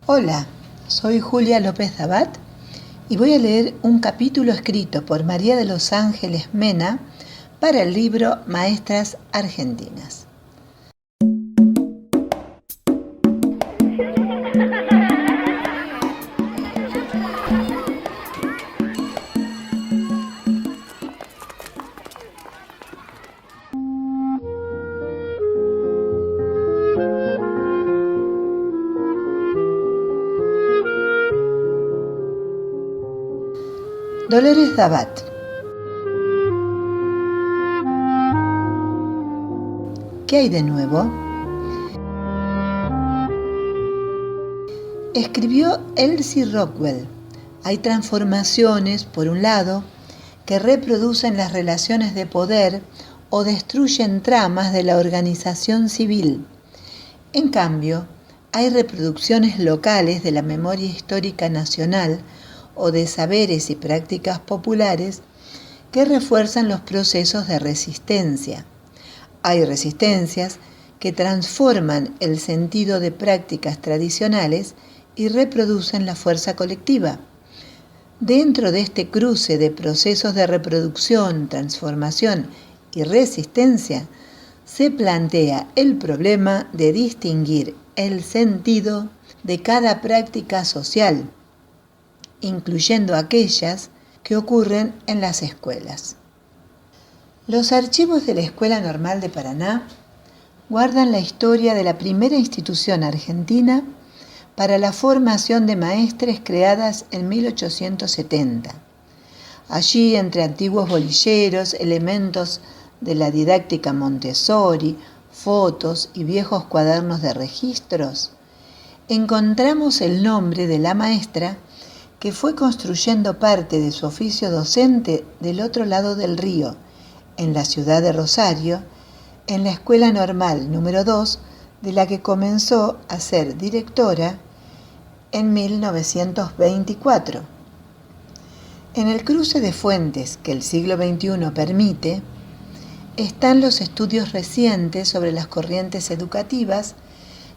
Hola, soy Julia López Dabat y voy a leer un capítulo escrito por María de los Ángeles Mena para el libro Maestras Argentinas. Dolores Dabat. ¿Qué hay de nuevo? Escribió Elsie Rockwell. Hay transformaciones, por un lado, que reproducen las relaciones de poder o destruyen tramas de la organización civil. En cambio, hay reproducciones locales de la memoria histórica nacional o de saberes y prácticas populares que refuerzan los procesos de resistencia. Hay resistencias que transforman el sentido de prácticas tradicionales y reproducen la fuerza colectiva. Dentro de este cruce de procesos de reproducción, transformación y resistencia, se plantea el problema de distinguir el sentido de cada práctica social, incluyendo aquellas que ocurren en las escuelas. Los archivos de la Escuela Normal de Paraná guardan la historia de la primera institución argentina para la formación de maestres creadas en 1870. Allí, entre antiguos bolilleros, elementos de la didáctica Montessori, fotos y viejos cuadernos de registros, encontramos el nombre de la maestra que fue construyendo parte de su oficio docente del otro lado del río, en la ciudad de Rosario, en la Escuela Normal número 2, de la que comenzó a ser directora en 1924. En el cruce de fuentes que el siglo XXI permite, están los estudios recientes sobre las corrientes educativas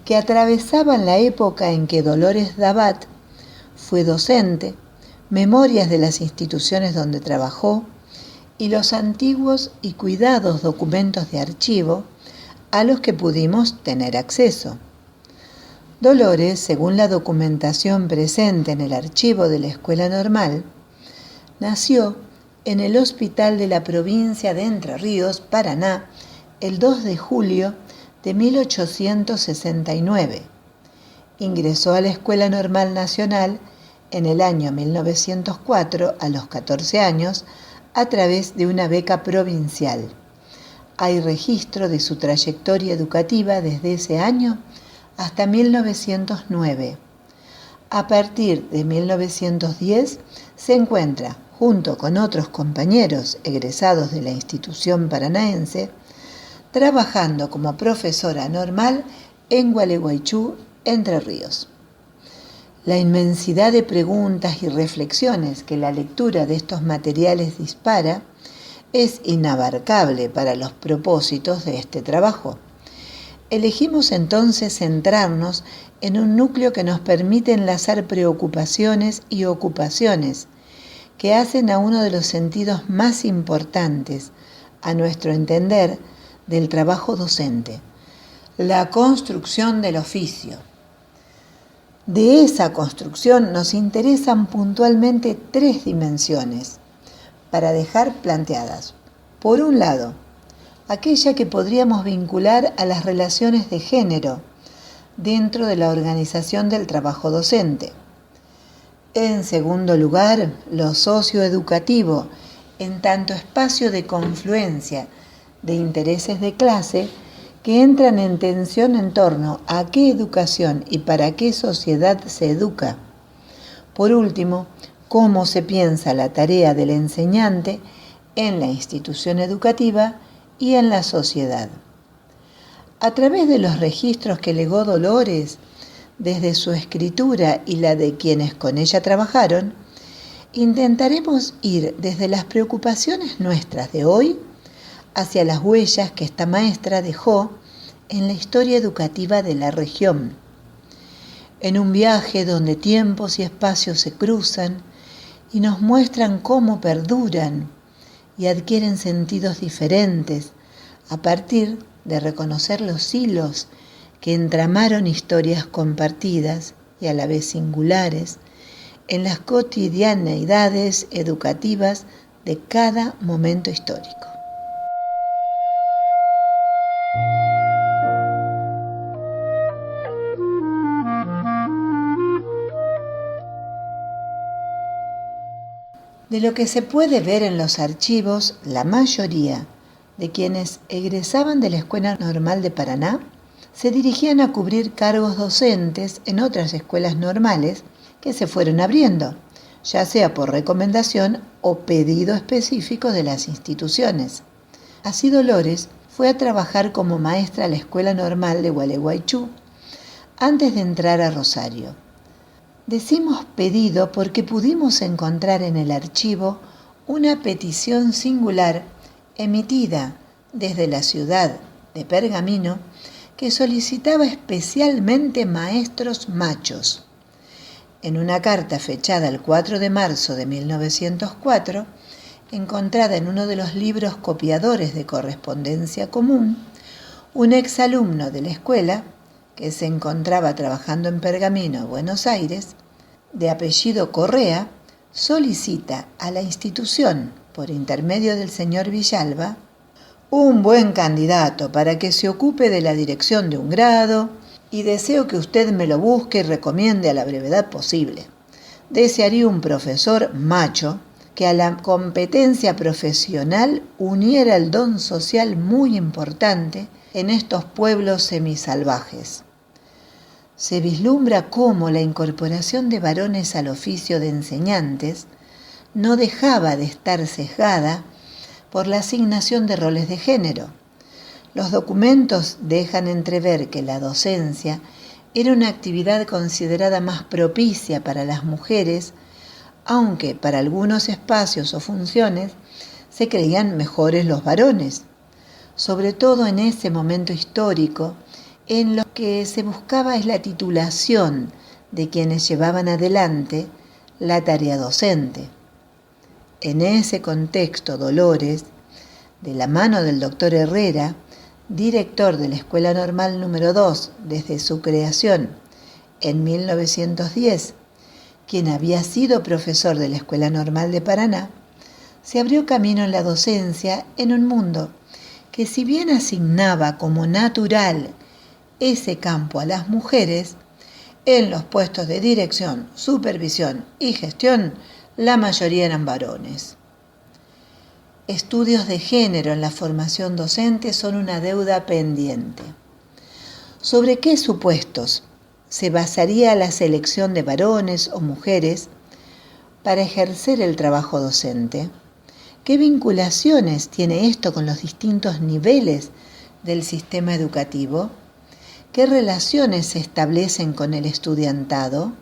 que atravesaban la época en que Dolores Dabat fue docente, memorias de las instituciones donde trabajó y los antiguos y cuidados documentos de archivo a los que pudimos tener acceso. Dolores, según la documentación presente en el archivo de la Escuela Normal, nació en el Hospital de la Provincia de Entre Ríos, Paraná, el 2 de julio de 1869. Ingresó a la Escuela Normal Nacional en el año 1904, a los 14 años, a través de una beca provincial. Hay registro de su trayectoria educativa desde ese año hasta 1909. A partir de 1910 se encuentra, junto con otros compañeros egresados de la institución paranaense, trabajando como profesora normal en Gualeguaychú, Entre Ríos. La inmensidad de preguntas y reflexiones que la lectura de estos materiales dispara es inabarcable para los propósitos de este trabajo. Elegimos entonces centrarnos en un núcleo que nos permite enlazar preocupaciones y ocupaciones que hacen a uno de los sentidos más importantes, a nuestro entender, del trabajo docente: la construcción del oficio. De esa construcción nos interesan puntualmente tres dimensiones para dejar planteadas. Por un lado, aquella que podríamos vincular a las relaciones de género dentro de la organización del trabajo docente. En segundo lugar, lo socioeducativo, en tanto espacio de confluencia de intereses de clase que entran en tensión en torno a qué educación y para qué sociedad se educa. Por último, cómo se piensa la tarea del enseñante en la institución educativa y en la sociedad. A través de los registros que legó Dolores, desde su escritura y la de quienes con ella trabajaron, intentaremos ir desde las preocupaciones nuestras de hoy hacia las huellas que esta maestra dejó en la historia educativa de la región. en un viaje donde tiempos y espacios se cruzan y nos muestran cómo perduran y adquieren sentidos diferentes a partir de reconocer los hilos que entramaron historias compartidas y a la vez singulares en las cotidianeidades educativas de cada momento histórico. De lo que se puede ver en los archivos, la mayoría de quienes egresaban de la Escuela Normal de Paraná se dirigían a cubrir cargos docentes en otras escuelas normales que se fueron abriendo, ya sea por recomendación o pedido específico de las instituciones. Así Dolores fue a trabajar como maestra a la Escuela Normal de Gualeguaychú antes de entrar a Rosario. Decimos pedido porque pudimos encontrar en el archivo una petición singular emitida desde la ciudad de Pergamino que solicitaba especialmente maestros machos. En una carta fechada el 4 de marzo de 1904, encontrada en uno de los libros copiadores de correspondencia común, un exalumno de la escuela, que se encontraba trabajando en Pergamino, Buenos Aires, de apellido Correa, solicita a la institución, por intermedio del señor Villalba, un buen candidato para que se ocupe de la dirección de un grado y deseo que usted me lo busque y recomiende a la brevedad posible. Desearía un profesor macho que a la competencia profesional uniera el don social muy importante en estos pueblos semisalvajes. Se vislumbra cómo la incorporación de varones al oficio de enseñantes no dejaba de estar sesgada por la asignación de roles de género. Los documentos dejan entrever que la docencia era una actividad considerada más propicia para las mujeres, aunque para algunos espacios o funciones se creían mejores los varones, sobre todo en ese momento histórico en lo que se buscaba es la titulación de quienes llevaban adelante la tarea docente. En ese contexto, Dolores, de la mano del doctor Herrera, director de la Escuela Normal número 2 desde su creación en 1910, quien había sido profesor de la Escuela Normal de Paraná, se abrió camino en la docencia en un mundo que, si bien asignaba como natural ese campo a las mujeres, en los puestos de dirección, supervisión y gestión, la mayoría eran varones. Estudios de género en la formación docente son una deuda pendiente. ¿Sobre qué supuestos se basaría la selección de varones o mujeres para ejercer el trabajo docente? ¿Qué vinculaciones tiene esto con los distintos niveles del sistema educativo? ¿Qué relaciones se establecen con el estudiantado?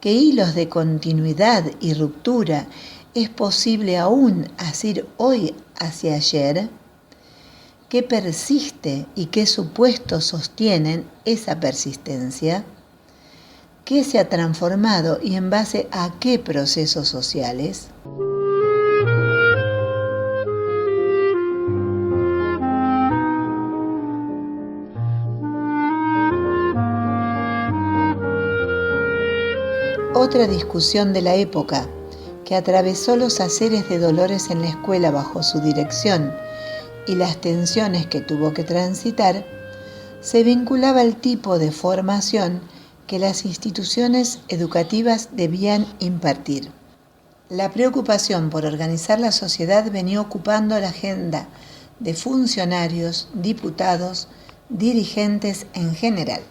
¿Qué hilos de continuidad y ruptura es posible aún asir hoy hacia ayer? ¿Qué persiste y qué supuestos sostienen esa persistencia? ¿Qué se ha transformado y en base a qué procesos sociales? Otra discusión de la época que atravesó los haceres de Dolores en la escuela bajo su dirección y las tensiones que tuvo que transitar, se vinculaba al tipo de formación que las instituciones educativas debían impartir. La preocupación por organizar la sociedad venía ocupando la agenda de funcionarios, diputados, dirigentes en general.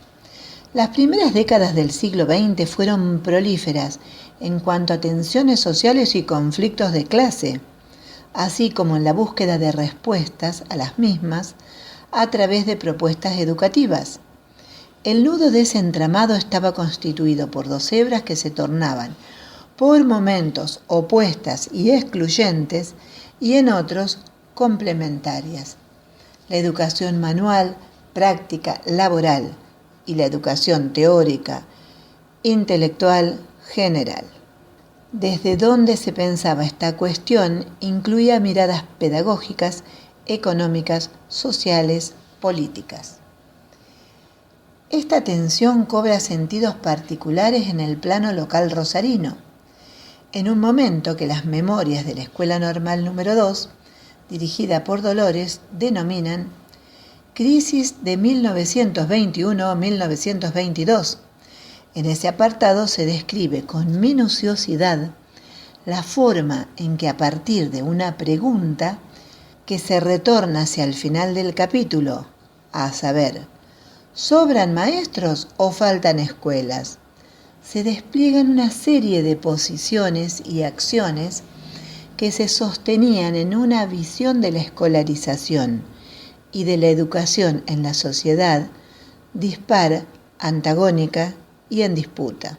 Las primeras décadas del siglo XX fueron prolíferas en cuanto a tensiones sociales y conflictos de clase, así como en la búsqueda de respuestas a las mismas a través de propuestas educativas. El nudo de ese entramado estaba constituido por dos hebras que se tornaban, por momentos, opuestas y excluyentes, y en otros complementarias. La educación manual, práctica, laboral, y la educación teórica intelectual general. Desde donde se pensaba esta cuestión incluía miradas pedagógicas, económicas, sociales, políticas. Esta tensión cobra sentidos particulares en el plano local rosarino, en un momento que las memorias de la Escuela Normal número 2, dirigida por Dolores, denominan Crisis de 1921-1922. En ese apartado se describe con minuciosidad la forma en que a partir de una pregunta que se retorna hacia el final del capítulo, a saber, ¿sobran maestros o faltan escuelas?, se despliegan una serie de posiciones y acciones que se sostenían en una visión de la escolarización y de la educación en la sociedad dispar, antagónica y en disputa.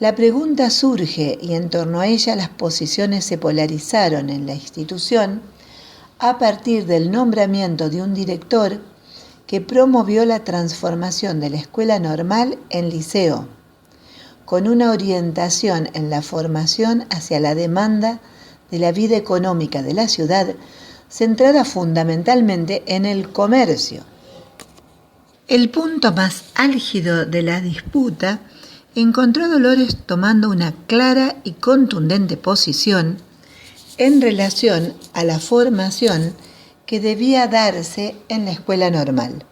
La pregunta surge y en torno a ella las posiciones se polarizaron en la institución a partir del nombramiento de un director que promovió la transformación de la escuela normal en liceo, con una orientación en la formación hacia la demanda de la vida económica de la ciudad, centrada fundamentalmente en el comercio. El punto más álgido de la disputa encontró a Dolores tomando una clara y contundente posición en relación a la formación que debía darse en la escuela normal.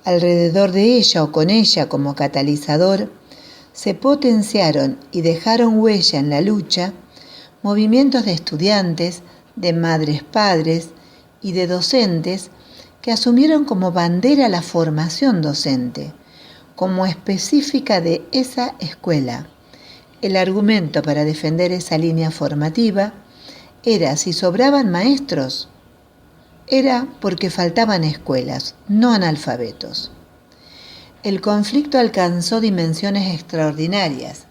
Alrededor de ella o con ella como catalizador, se potenciaron y dejaron huella en la lucha movimientos de estudiantes, de madres-padres y de docentes que asumieron como bandera la formación docente, como específica de esa escuela. El argumento para defender esa línea formativa era si sobraban maestros, era porque faltaban escuelas, no analfabetos. El conflicto alcanzó dimensiones extraordinarias,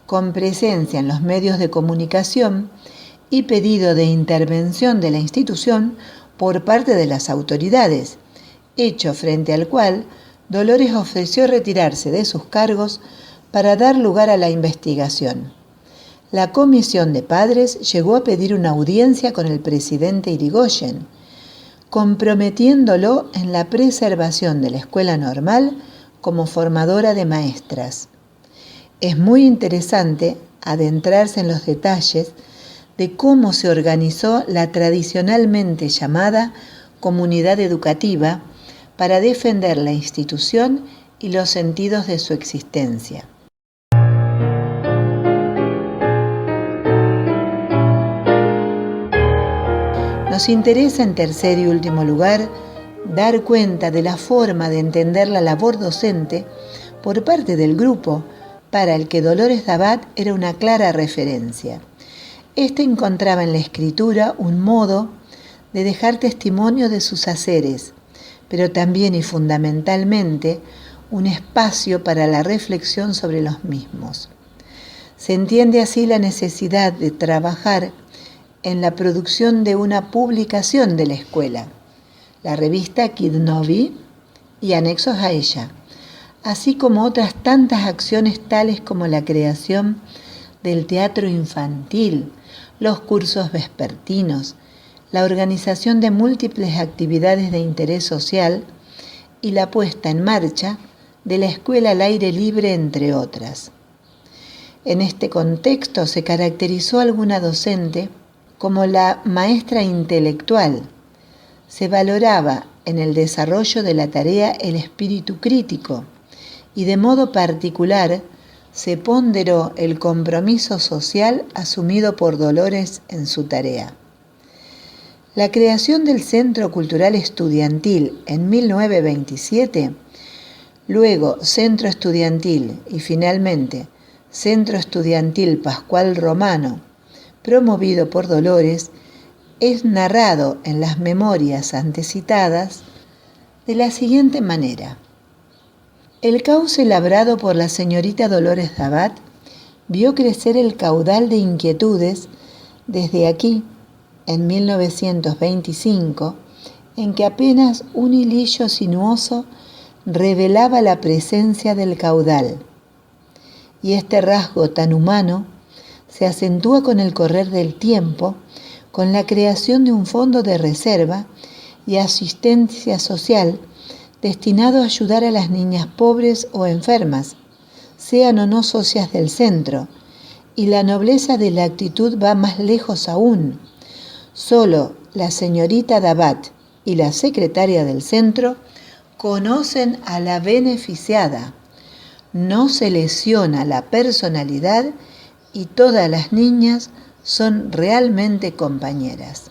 con presencia en los medios de comunicación y pedido de intervención de la institución por parte de las autoridades, hecho frente al cual Dolores ofreció retirarse de sus cargos para dar lugar a la investigación. La comisión de padres llegó a pedir una audiencia con el presidente Irigoyen, comprometiéndolo en la preservación de la escuela normal como formadora de maestras. Es muy interesante adentrarse en los detalles de cómo se organizó la tradicionalmente llamada comunidad educativa para defender la institución y los sentidos de su existencia. Nos interesa, en tercer y último lugar, dar cuenta de la forma de entender la labor docente por parte del grupo para el que Dolores Dabat era una clara referencia. Este encontraba en la escritura un modo de dejar testimonio de sus haceres, pero también y fundamentalmente un espacio para la reflexión sobre los mismos. Se entiende así la necesidad de trabajar en la producción de una publicación de la escuela, la revista Kid Novi y anexos a ella, así como otras tantas acciones tales como la creación del teatro infantil, los cursos vespertinos, la organización de múltiples actividades de interés social y la puesta en marcha de la escuela al aire libre, entre otras. En este contexto se caracterizó a alguna docente como la maestra intelectual. Se valoraba en el desarrollo de la tarea el espíritu crítico y de modo particular se ponderó el compromiso social asumido por Dolores en su tarea. La creación del Centro Cultural Estudiantil en 1927, luego Centro Estudiantil y finalmente Centro Estudiantil Pascual Romano, promovido por Dolores, es narrado en las memorias antecitadas de la siguiente manera. El cauce labrado por la señorita Dolores Dabat vio crecer el caudal de inquietudes desde aquí, en 1925, en que apenas un hilillo sinuoso revelaba la presencia del caudal. y este rasgo tan humano se acentúa con el correr del tiempo, con la creación de un fondo de reserva y asistencia social destinado a ayudar a las niñas pobres o enfermas, sean o no socias del centro, y la nobleza de la actitud va más lejos aún. Solo la señorita Dabat y la secretaria del centro conocen a la beneficiada. No se lesiona la personalidad y todas las niñas son realmente compañeras.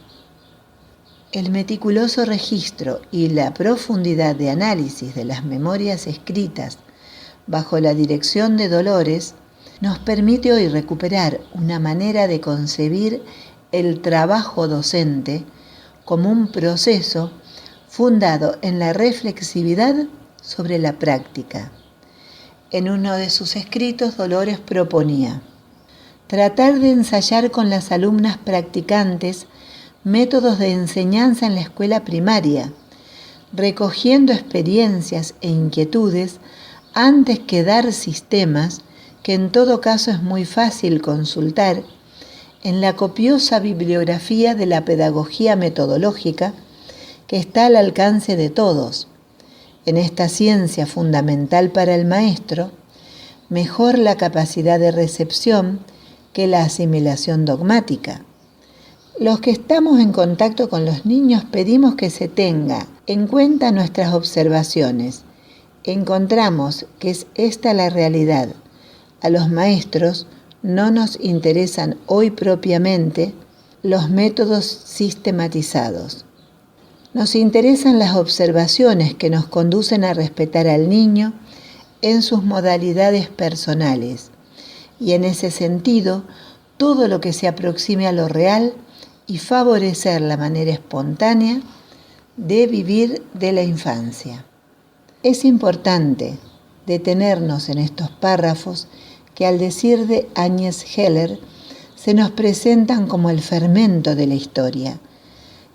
El meticuloso registro y la profundidad de análisis de las memorias escritas bajo la dirección de Dolores nos permite hoy recuperar una manera de concebir el trabajo docente como un proceso fundado en la reflexividad sobre la práctica. En uno de sus escritos, Dolores proponía tratar de ensayar con las alumnas practicantes métodos de enseñanza en la escuela primaria, recogiendo experiencias e inquietudes antes que dar sistemas que en todo caso es muy fácil consultar en la copiosa bibliografía de la pedagogía metodológica que está al alcance de todos. En esta ciencia fundamental para el maestro, mejor la capacidad de recepción que la asimilación dogmática. Los que estamos en contacto con los niños pedimos que se tenga en cuenta nuestras observaciones. Encontramos que es esta la realidad. A los maestros no nos interesan hoy propiamente los métodos sistematizados. Nos interesan las observaciones que nos conducen a respetar al niño en sus modalidades personales y en ese sentido todo lo que se aproxime a lo real y favorecer la manera espontánea de vivir de la infancia. Es importante detenernos en estos párrafos que al decir de Áñez Heller se nos presentan como el fermento de la historia.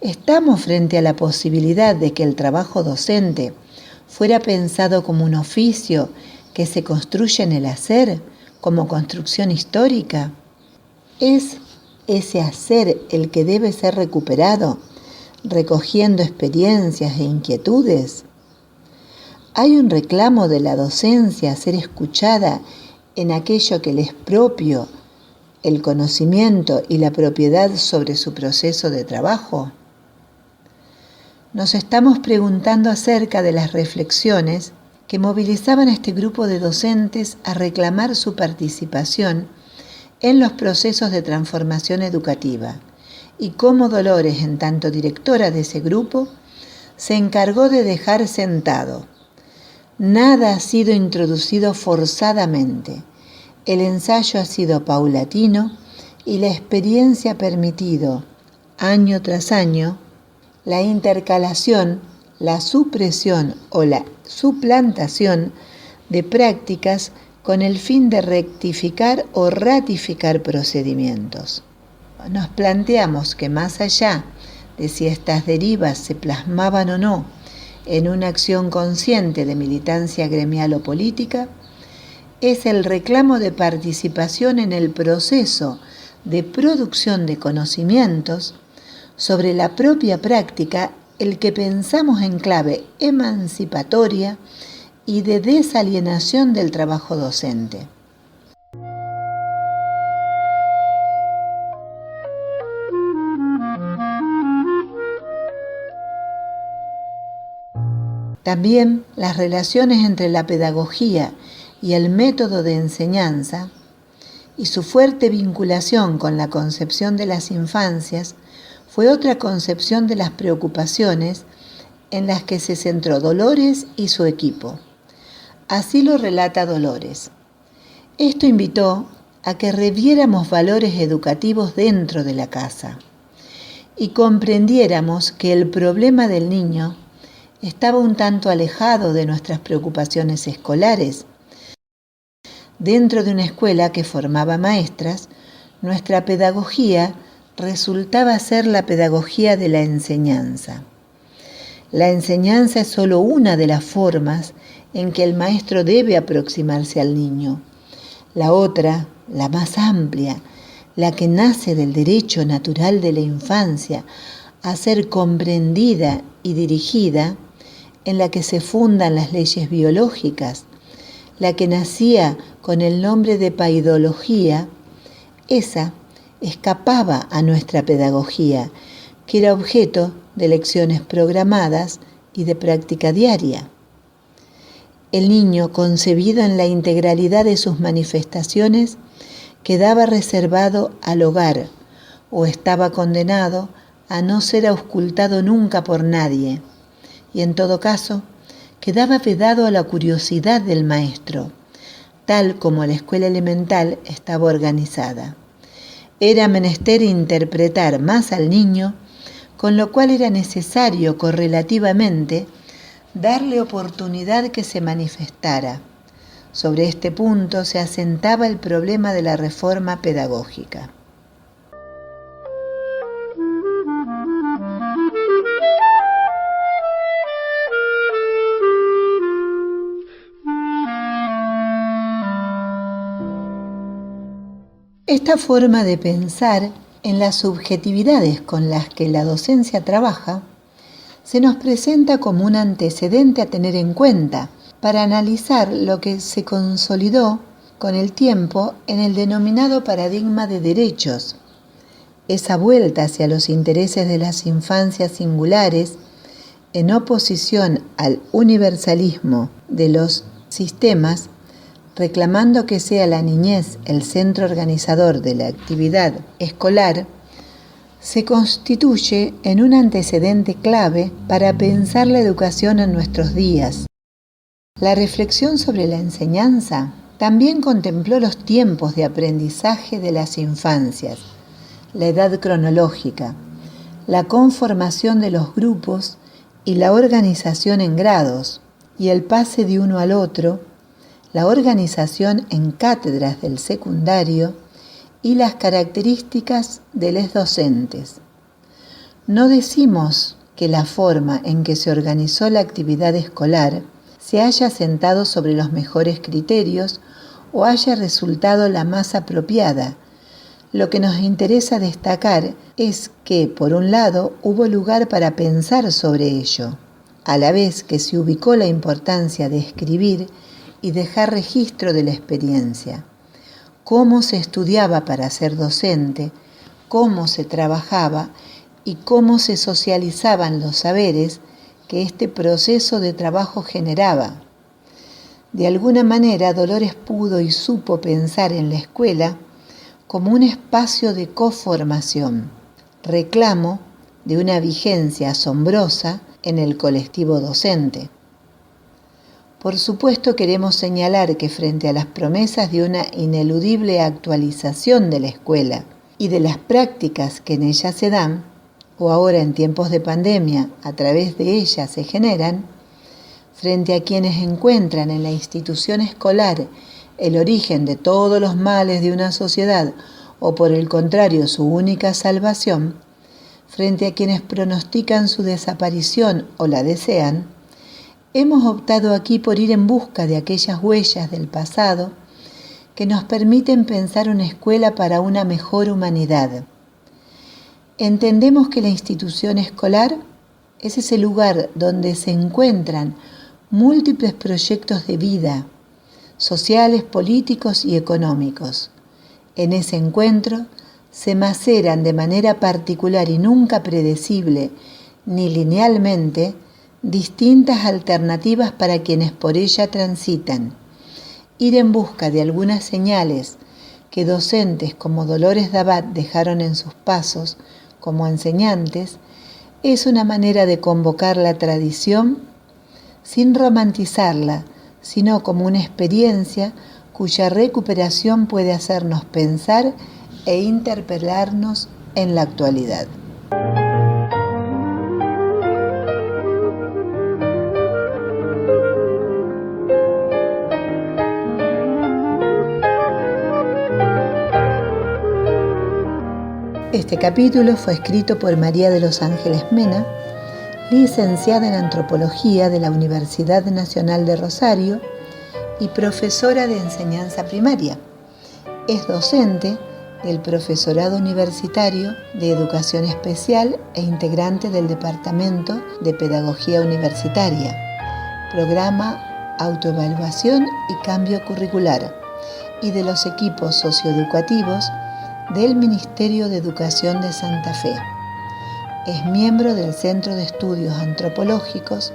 Estamos frente a la posibilidad de que el trabajo docente fuera pensado como un oficio que se construye en el hacer, como construcción histórica. ¿Es ese hacer el que debe ser recuperado, recogiendo experiencias e inquietudes? ¿Hay un reclamo de la docencia a ser escuchada en aquello que le es propio, el conocimiento y la propiedad sobre su proceso de trabajo? Nos estamos preguntando acerca de las reflexiones que movilizaban a este grupo de docentes a reclamar su participación en los procesos de transformación educativa y cómo Dolores, en tanto directora de ese grupo, se encargó de dejar sentado. Nada ha sido introducido forzadamente. El ensayo ha sido paulatino y la experiencia ha permitido, año tras año, la intercalación, la supresión o la suplantación de prácticas con el fin de rectificar o ratificar procedimientos. Nos planteamos que más allá de si estas derivas se plasmaban o no en una acción consciente de militancia gremial o política, es el reclamo de participación en el proceso de producción de conocimientos sobre la propia práctica el que pensamos en clave emancipatoria y de desalienación del trabajo docente. También las relaciones entre la pedagogía y el método de enseñanza y su fuerte vinculación con la concepción de las infancias fue otra concepción de las preocupaciones en las que se centró Dolores y su equipo. Así lo relata Dolores. Esto invitó a que reviéramos valores educativos dentro de la casa y comprendiéramos que el problema del niño estaba un tanto alejado de nuestras preocupaciones escolares. Dentro de una escuela que formaba maestras, nuestra pedagogía resultaba ser la pedagogía de la enseñanza. La enseñanza es solo una de las formas en que el maestro debe aproximarse al niño. La otra, la más amplia, la que nace del derecho natural de la infancia a ser comprendida y dirigida, en la que se fundan las leyes biológicas, la que nacía con el nombre de paidología, esa escapaba a nuestra pedagogía, que era objeto de lecciones programadas y de práctica diaria. El niño, concebido en la integralidad de sus manifestaciones, quedaba reservado al hogar o estaba condenado a no ser auscultado nunca por nadie, y en todo caso quedaba vedado a la curiosidad del maestro, tal como la escuela elemental estaba organizada. Era menester interpretar más al niño, con lo cual era necesario correlativamente darle oportunidad que se manifestara. Sobre este punto se asentaba el problema de la reforma pedagógica. Esta forma de pensar en las subjetividades con las que la docencia trabaja se nos presenta como un antecedente a tener en cuenta para analizar lo que se consolidó con el tiempo en el denominado paradigma de derechos. Esa vuelta hacia los intereses de las infancias singulares en oposición al universalismo de los sistemas, reclamando que sea la niñez el centro organizador de la actividad escolar, se constituye en un antecedente clave para pensar la educación en nuestros días. La reflexión sobre la enseñanza también contempló los tiempos de aprendizaje de las infancias, la edad cronológica, la conformación de los grupos y la organización en grados, y el pase de uno al otro, la organización en cátedras del secundario y las características de los docentes. No decimos que la forma en que se organizó la actividad escolar se haya sentado sobre los mejores criterios o haya resultado la más apropiada. Lo que nos interesa destacar es que, por un lado, hubo lugar para pensar sobre ello, a la vez que se ubicó la importancia de escribir y dejar registro de la experiencia, cómo se estudiaba para ser docente, cómo se trabajaba y cómo se socializaban los saberes que este proceso de trabajo generaba. De alguna manera, Dolores pudo y supo pensar en la escuela como un espacio de coformación, reclamo de una vigencia asombrosa en el colectivo docente. Por supuesto, queremos señalar que frente a las promesas de una ineludible actualización de la escuela y de las prácticas que en ella se dan, o ahora en tiempos de pandemia a través de ella se generan, frente a quienes encuentran en la institución escolar el origen de todos los males de una sociedad o por el contrario su única salvación, frente a quienes pronostican su desaparición o la desean, hemos optado aquí por ir en busca de aquellas huellas del pasado que nos permiten pensar una escuela para una mejor humanidad. Entendemos que la institución escolar es ese lugar donde se encuentran múltiples proyectos de vida, sociales, políticos y económicos. En ese encuentro se maceran de manera particular y nunca predecible ni linealmente distintas alternativas para quienes por ella transitan. Ir en busca de algunas señales que docentes como Dolores Dabat dejaron en sus pasos como enseñantes es una manera de convocar la tradición sin romantizarla, sino como una experiencia cuya recuperación puede hacernos pensar e interpelarnos en la actualidad. Este capítulo fue escrito por María de los Ángeles Mena, licenciada en Antropología de la Universidad Nacional de Rosario y profesora de enseñanza primaria. Es docente del Profesorado Universitario de Educación Especial e integrante del Departamento de Pedagogía Universitaria, Programa Autoevaluación y Cambio Curricular, y de los equipos socioeducativos del Ministerio de Educación de Santa Fe. Es miembro del Centro de Estudios Antropológicos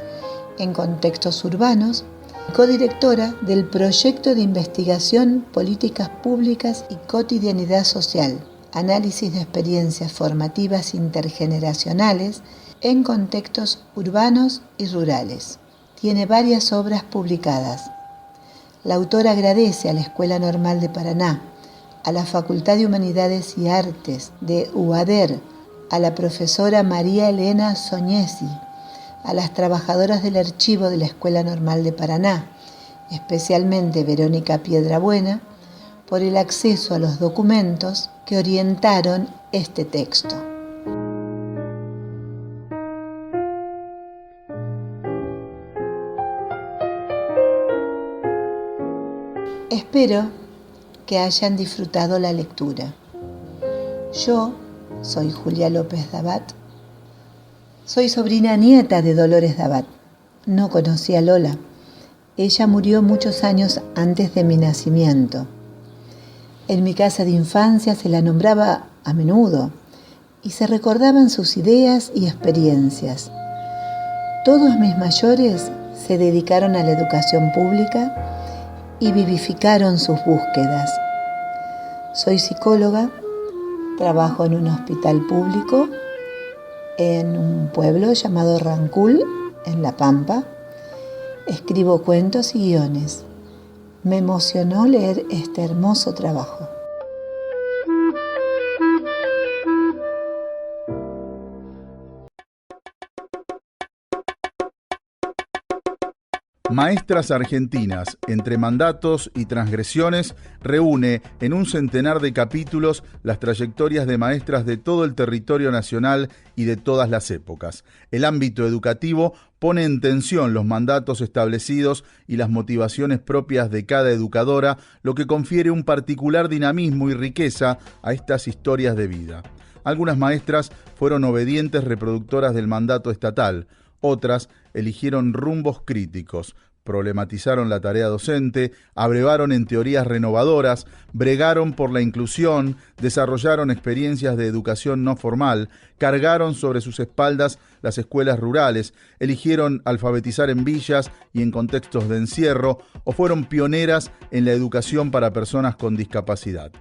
en Contextos Urbanos, codirectora del Proyecto de Investigación Políticas Públicas y Cotidianidad Social, análisis de experiencias formativas intergeneracionales en contextos urbanos y rurales. Tiene varias obras publicadas. La autora agradece a la Escuela Normal de Paraná, a la Facultad de Humanidades y Artes de UADER, a la profesora María Elena Soñesi, a las trabajadoras del archivo de la Escuela Normal de Paraná, especialmente Verónica Piedrabuena, por el acceso a los documentos que orientaron este texto. Espero que hayan disfrutado la lectura. Yo soy Julia López Dabat. Soy sobrina nieta de Dolores Dabat. No conocí a Lola. Ella murió muchos años antes de mi nacimiento. En mi casa de infancia se la nombraba a menudo y se recordaban sus ideas y experiencias. Todos mis mayores se dedicaron a la educación pública y vivificaron sus búsquedas. Soy psicóloga, trabajo en un hospital público en un pueblo llamado Rancul, en La Pampa. Escribo cuentos y guiones. Me emocionó leer este hermoso trabajo. Maestras Argentinas, entre mandatos y transgresiones, reúne en un centenar de capítulos las trayectorias de maestras de todo el territorio nacional y de todas las épocas. El ámbito educativo pone en tensión los mandatos establecidos y las motivaciones propias de cada educadora, lo que confiere un particular dinamismo y riqueza a estas historias de vida. Algunas maestras fueron obedientes reproductoras del mandato estatal. Otras eligieron rumbos críticos, problematizaron la tarea docente, abrevaron en teorías renovadoras, bregaron por la inclusión, desarrollaron experiencias de educación no formal, cargaron sobre sus espaldas las escuelas rurales, eligieron alfabetizar en villas y en contextos de encierro, o fueron pioneras en la educación para personas con discapacidad.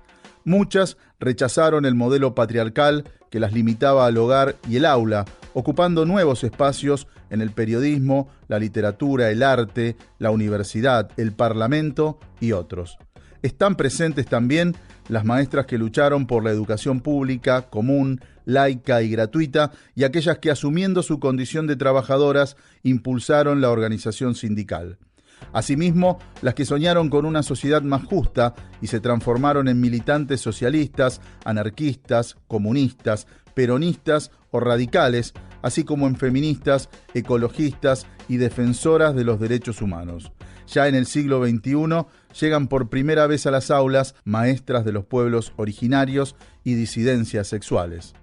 Muchas rechazaron el modelo patriarcal que las limitaba al hogar y el aula, ocupando nuevos espacios en el periodismo, la literatura, el arte, la universidad, el parlamento y otros. Están presentes también las maestras que lucharon por la educación pública, común, laica y gratuita, y aquellas que, asumiendo su condición de trabajadoras, impulsaron la organización sindical. Asimismo, las que soñaron con una sociedad más justa y se transformaron en militantes socialistas, anarquistas, comunistas, peronistas o radicales, así como en feministas, ecologistas y defensoras de los derechos humanos. Ya en el siglo XXI llegan por primera vez a las aulas maestras de los pueblos originarios y disidencias sexuales.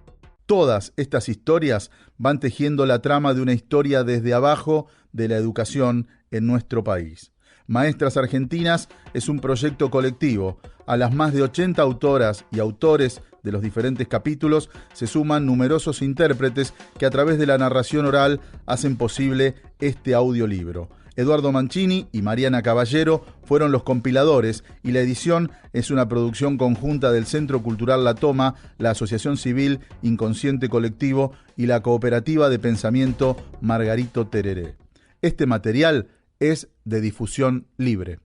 Todas estas historias van tejiendo la trama de una historia desde abajo de la educación en nuestro país. Maestras Argentinas es un proyecto colectivo. A las más de 80 autoras y autores de los diferentes capítulos se suman numerosos intérpretes que a través de la narración oral hacen posible este audiolibro. Eduardo Mancini y Mariana Caballero fueron los compiladores y la edición es una producción conjunta del Centro Cultural La Toma, la Asociación Civil Inconsciente Colectivo y la Cooperativa de Pensamiento Margarito Tereré. Este material es de difusión libre.